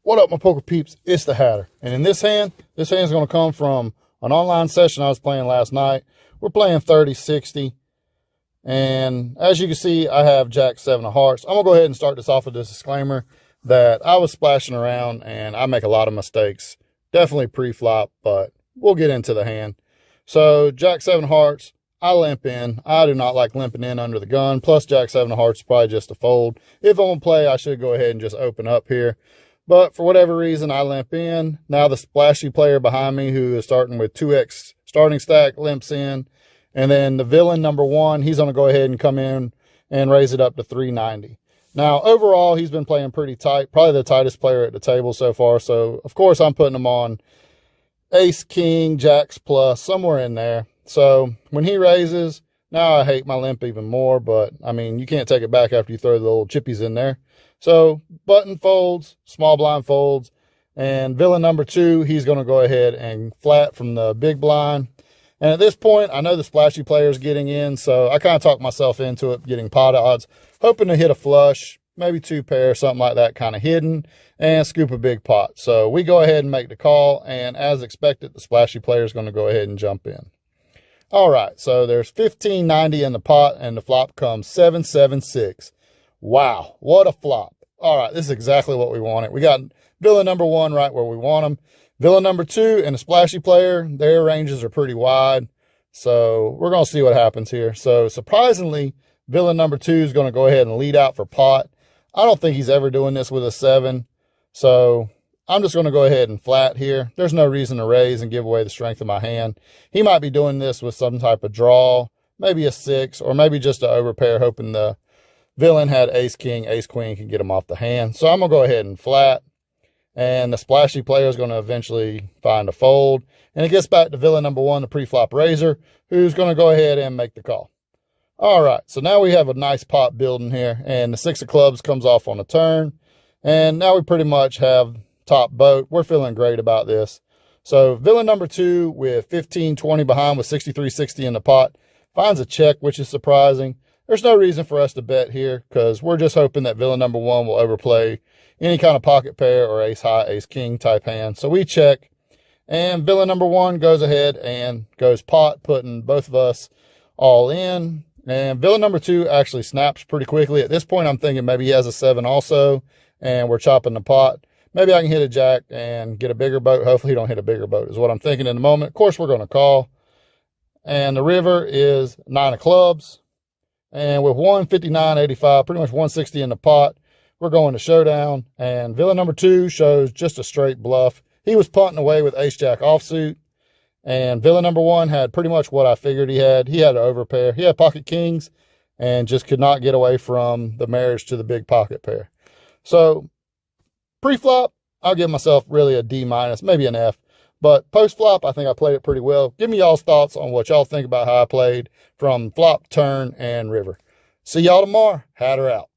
What up, my poker peeps? It's the Hatter. And in this hand is going to come from an online session I was playing last night. We're playing 30-60. And as you can see, I have Jack 7 of hearts. I'm going to go ahead and start this off with this disclaimer that I was splashing around and I make a lot of mistakes. Definitely pre-flop, but we'll get into the hand. So Jack 7 of hearts, I limp in. I do not like limping in under the gun. Plus Jack 7 of hearts is probably just a fold. If I'm going to play, I should go ahead and just open up here. But for whatever reason, I limp in. Now the splashy player behind me, who is starting with 2x starting stack, limps in. And then the villain number 1, he's going to go ahead and come in and raise it up to 390. Now, overall, he's been playing pretty tight. Probably the tightest player at the table so far. So, of course, I'm putting him on ace, king, jacks plus, somewhere in there. So, when he raises, now I hate my limp even more. But, I mean, you can't take it back after you throw the little chippies in there. So, button folds, small blind folds, and villain number 2, he's going to go ahead and flat from the big blind. And at this point, I know the splashy player is getting in, so I kind of talked myself into it, getting pot odds, hoping to hit a flush, maybe 2 pair, something like that, kind of hidden, and scoop a big pot. So we go ahead and make the call, and as expected, the splashy player is going to go ahead and jump in. All right, so there's 1590 in the pot, and the flop comes 776. Wow, what a flop. All right, this is exactly what we wanted. We got villain number 1 right where we want him. Villain number 2 and the splashy player, their ranges are pretty wide. So we're going to see what happens here. So surprisingly, villain number 2 is going to go ahead and lead out for pot. I don't think he's ever doing this with a 7. So I'm just going to go ahead and flat here. There's no reason to raise and give away the strength of my hand. He might be doing this with some type of draw, maybe a 6, or maybe just an overpair, hoping the villain had ace, king, ace, queen, can get him off the hand. So I'm going to go ahead and flat. And the splashy player is going to eventually find a fold. And it gets back to villain number 1, the pre-flop raiser, who's going to go ahead and make the call. All right, so now we have a nice pot building here. And the 6 of clubs comes off on a turn. And now we pretty much have top boat. We're feeling great about this. So villain number 2 with 1520 behind with 6360 in the pot finds a check, which is surprising. There's no reason for us to bet here because we're just hoping that villain number 1 will overplay any kind of pocket pair or ace high, ace king type hand. So we check, and villain number 1 goes ahead and goes pot, putting both of us all in. And villain number 2 actually snaps pretty quickly. At this point, I'm thinking maybe he has a 7 also, and we're chopping the pot. Maybe I can hit a jack and get a bigger boat. Hopefully he don't hit a bigger boat is what I'm thinking in the moment. Of course, we're going to call. And the river is 9 of clubs. And with 159.85, pretty much 160 in the pot, we're going to showdown. And villain number 2 shows just a straight bluff. He was punting away with ace-jack offsuit. And villain number 1 had pretty much what I figured he had. He had an overpair. He had pocket kings and just could not get away from the marriage to the big pocket pair. So pre-flop, I'll give myself really a D-, maybe an F. But post-flop, I think I played it pretty well. Give me y'all's thoughts on what y'all think about how I played from flop, turn, and river. See y'all tomorrow. Hatter out.